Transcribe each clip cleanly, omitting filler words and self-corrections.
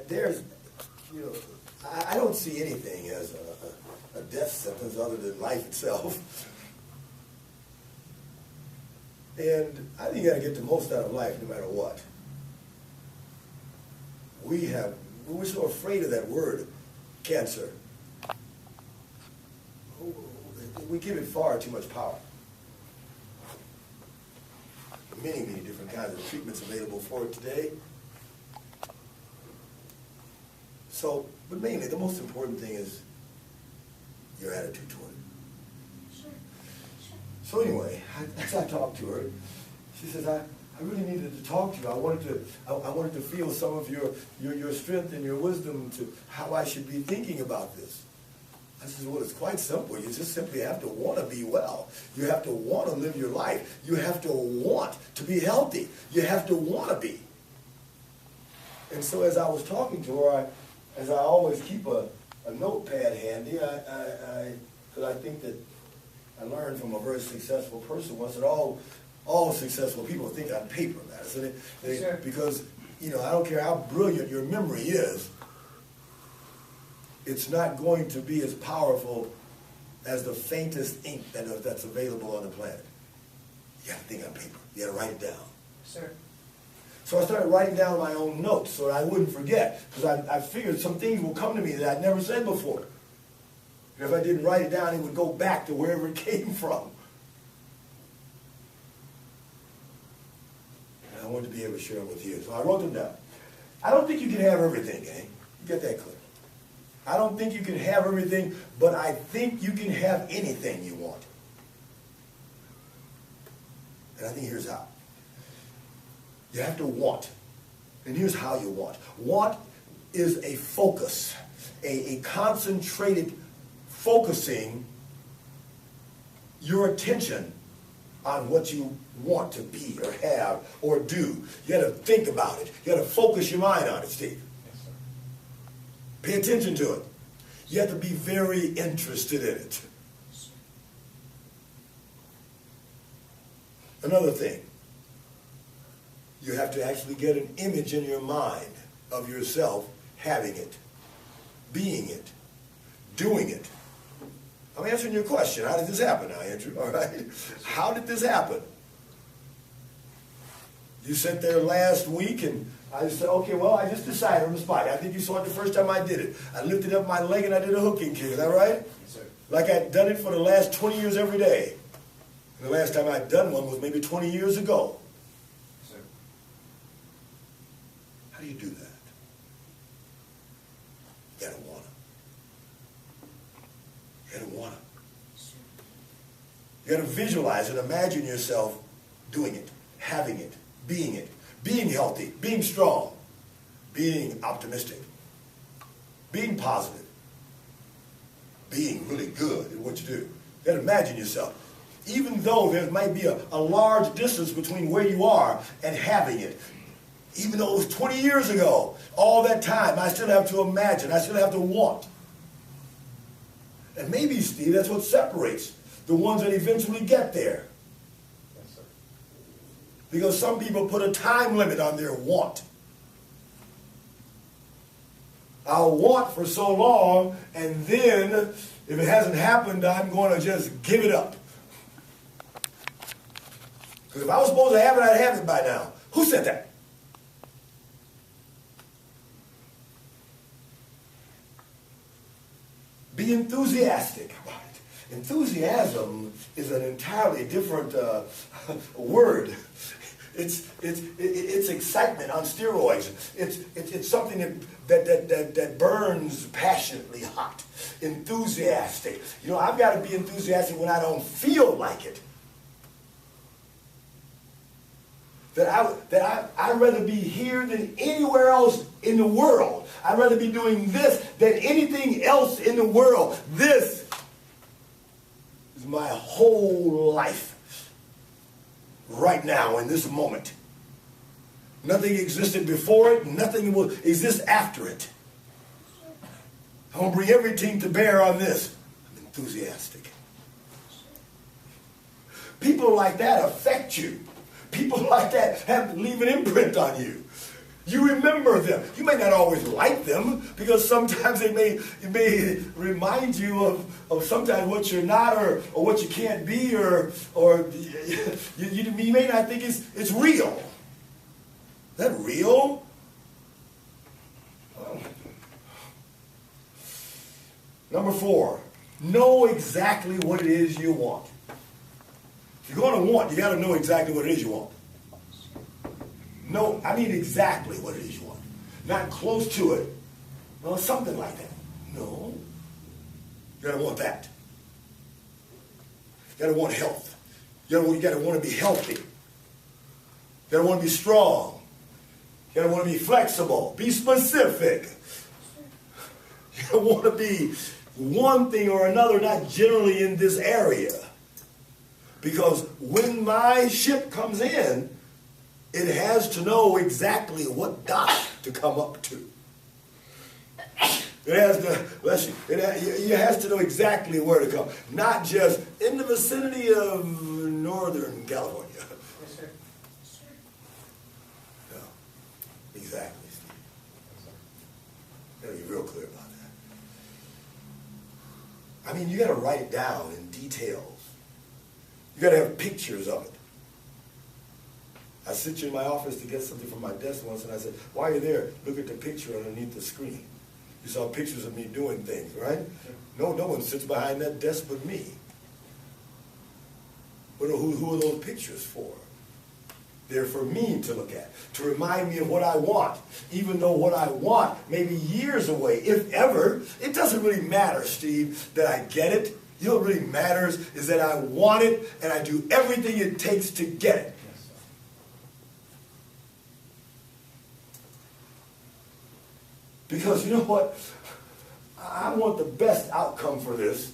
there's, I don't see anything as a death sentence other than life itself. And I think you got to get the most out of life no matter what. We're so afraid of that word, cancer. We give it far too much power. Many, many different kinds of treatments available for it today. So, but mainly, the most important thing is your attitude toward it. Sure. So anyway, as I talked to her, she says, I really needed to talk to you. I wanted to feel some of your strength and your wisdom to how I should be thinking about this. I said, well, it's quite simple. You just simply have to want to be well. You have to want to live your life. You have to want to be healthy. You have to want to be. And so as I was talking to her, as I always keep a notepad handy, because I think that I learned from a very successful person once that all successful people think on paper matters. Sure. Because, I don't care how brilliant your memory is, it's not going to be as powerful as the faintest ink that's available on the planet. You have to think on paper. You got to write it down. Sure. So I started writing down my own notes so that I wouldn't forget, because I figured some things will come to me that I'd never said before. And if I didn't write it down, it would go back to wherever it came from. And I wanted to be able to share them with you. So I wrote them down. I don't think you can have everything, gang. You get that clear. I don't think you can have everything, but I think you can have anything you want. And I think here's how. You have to want. And here's how you want. Want is a focus, a concentrated focusing your attention on what you want to be or have or do. You got to think about it. You got to focus your mind on it, Steve. Pay attention to it. You have to be very interested in it. Another thing, you have to actually get an image in your mind of yourself having it, being it, doing it. I'm answering your question. How did this happen now, Andrew? All right. How did this happen? You sat there last week and I said, okay, well, I just decided on the spot. I think you saw it the first time I did it. I lifted up my leg and I did a hooking kick. Is that right? Yes, sir. Like I'd done it for the last 20 years every day. And the last time I'd done one was maybe 20 years ago. Yes, sir. How do you do that? You gotta want it. You gotta want it. You gotta visualize and imagine yourself doing it, having it, being healthy, being strong, being optimistic, being positive, being really good at what you do. You gotta imagine yourself. Even though there might be a large distance between where you are and having it, even though it was 20 years ago, all that time, I still have to imagine, I still have to want. And maybe, Steve, that's what separates the ones that eventually get there. Yes, sir. Because some people put a time limit on their want. I'll want for so long, and then, if it hasn't happened, I'm going to just give it up. Because if I was supposed to have it, I'd have it by now. Who said that? Be enthusiastic about it. Enthusiasm is an entirely different word. It's excitement on steroids. It's something that burns passionately hot. Enthusiastic. You know, I've got to be enthusiastic when I don't feel like it. I'd rather be here than anywhere else in the world. I'd rather be doing this than anything else in the world. This is my whole life right now in this moment. Nothing existed before it. Nothing will exist after it. I'm going to bring everything to bear on this. I'm enthusiastic. People like that affect you. People like that leave an imprint on you. You remember them. You may not always like them because sometimes it may remind you of sometimes what you're not or what you can't be or you may not think it's real. Is that real? Number 4, know exactly what it is you want. If you're going to want, you got to know exactly what it is you want. No, I mean exactly what it is you want. Not close to it. Well, something like that. No. You got to want that. You got to want health. You got to want to be healthy. You got to want to be strong. You got to want to be flexible. Be specific. You got to want to be one thing or another, not generally in this area. Because when my ship comes in, it has to know exactly what dock to come up to. It has to, it has to know exactly where to come. Not just in the vicinity of Northern California. Yes, sir. No, exactly, Steve. Gotta be real clear about that. I mean, you gotta write it down in details. You got to have pictures of it. I sent you in my office to get something from my desk once, and I said, while you're there, look at the picture underneath the screen. You saw pictures of me doing things, right? No one sits behind that desk but me. But who are those pictures for? They're for me to look at, to remind me of what I want. Even though what I want may be years away, if ever, it doesn't really matter, Steve, that I get it. You know what really matters is that I want it and I do everything it takes to get it. Yes, sir. Because you know what? I want the best outcome for this.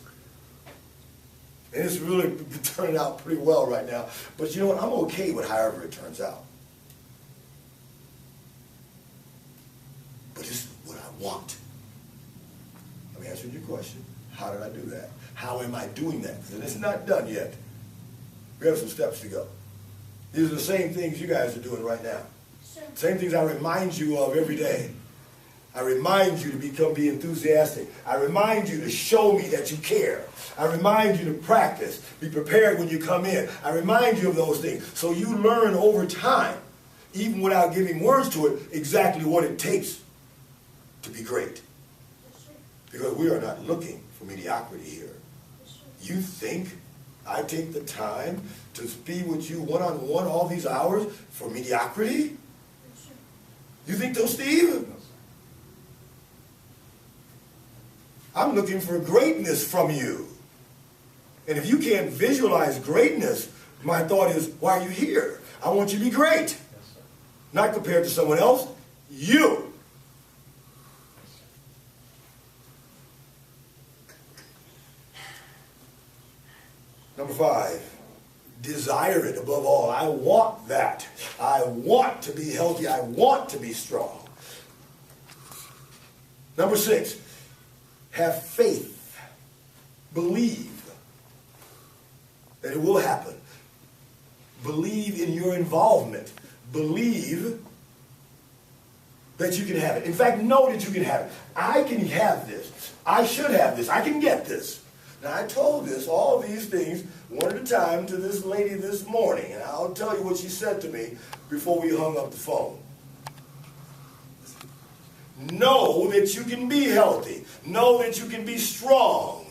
And it's really turning out pretty well right now. But you know what? I'm okay with however it turns out. But this is what I want. Let me answer your question. How did I do that? How am I doing that? Because it's not done yet. We have some steps to go. These are the same things you guys are doing right now. Sure. Same things I remind you of every day. I remind you to be enthusiastic. I remind you to show me that you care. I remind you to practice. Be prepared when you come in. I remind you of those things. So you learn over time, even without giving words to it, exactly what it takes to be great. Because we are not looking for mediocrity here. You think I take the time to be with you one-on-one all these hours for mediocrity? You think so, Steve? No, sir. I'm looking for greatness from you. And if you can't visualize greatness, my thought is, why are you here? I want you to be great. Yes, sir. Not compared to someone else, you. Number 5, desire it above all. I want that. I want to be healthy. I want to be strong. Number 6, have faith. Believe that it will happen. Believe in your involvement. Believe that you can have it. In fact, know that you can have it. I can have this. I should have this. I can get this. Now, I told all these things, one at a time, to this lady this morning, and I'll tell you what she said to me before we hung up the phone. Know that you can be healthy. Know that you can be strong.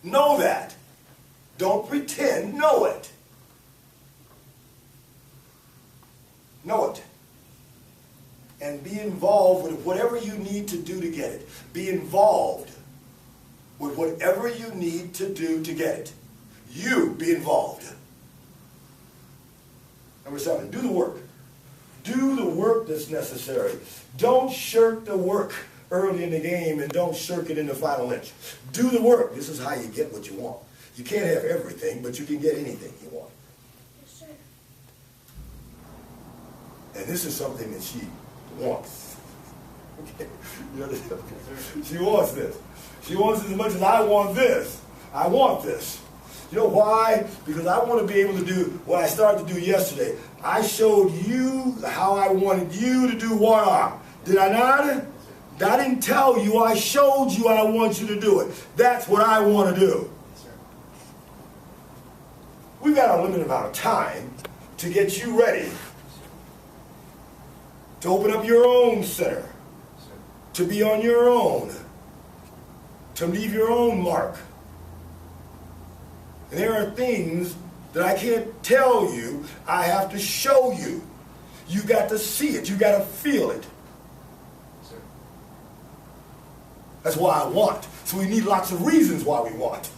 Know that. Don't pretend. Know it. Know it. And be involved with whatever you need to do to get it. Be involved with whatever you need to do to get it. You be involved. Number 7, do the work. Do the work that's necessary. Don't shirk the work early in the game and don't shirk it in the final inch. Do the work. This is how you get what you want. You can't have everything, but you can get anything you want. Yes, sir. And this is something that she wants. Okay. She wants this. She wants it as much as I want this. I want this. You know why? Because I want to be able to do what I started to do yesterday. I showed you how I wanted you to do one arm. Did I not? I didn't tell you. I showed you I want you to do it. That's what I want to do. Yes, sir. We've got a limited amount of time to get you ready to open up your own center, Yes, sir. to be on your own, to leave your own mark. And there are things that I can't tell you, I have to show you. You got to see it, you got to feel it. Yes, sir. That's why I want. So we need lots of reasons why we want.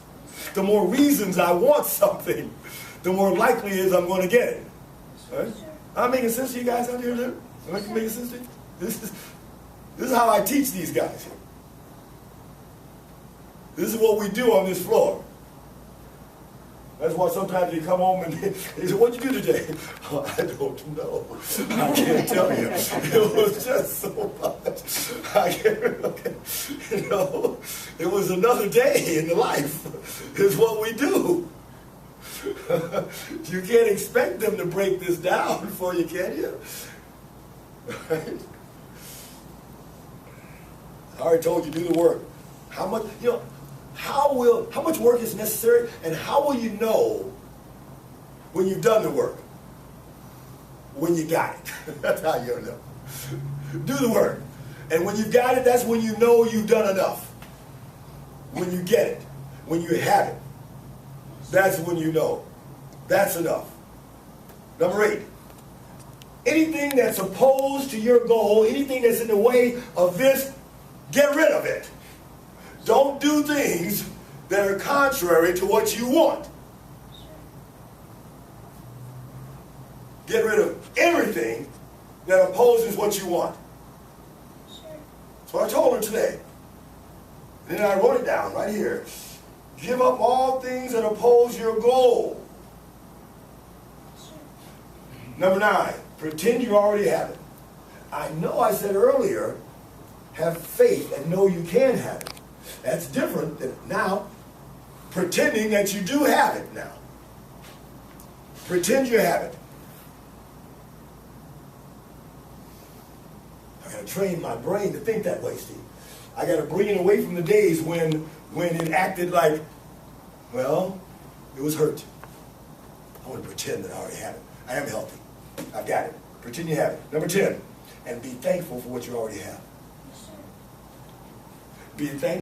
The more reasons I want something, the more likely it is I'm going to get it. Right? I'm making sense to you guys out here? Am I making sense to you? This is how I teach these guys. This is what we do on this floor. That's why sometimes you come home and they say, "What'd you do today?" "Oh, I don't know. I can't tell you. It was just so much. I can't, you know, it was another day in the life. It's what we do. You can't expect them to break this down for you, can you? Right? I already told you, do the work. How much, you know, how much work is necessary, and how will you know when you've done the work? When you got it. That's how you'll know. Do the work. And when you've got it, that's when you know you've done enough. When you get it, when you have it, that's when you know. That's enough. Number 8. Anything that's opposed to your goal, anything that's in the way of this, get rid of it. Don't do things that are contrary to what you want. Get rid of everything that opposes what you want. So I told her today. And then I wrote it down right here. Give up all things that oppose your goal. Number 9, pretend you already have it. I know I said earlier, have faith and know you can have it. That's different than now pretending that you do have it now. Pretend you have it. I got to train my brain to think that way, Steve. I got to bring it away from the days when it acted like, well, it was hurt. I want to pretend that I already have it. I am healthy. I've got it. Pretend you have it. Number 10, and be thankful for what you already have. Be thankful.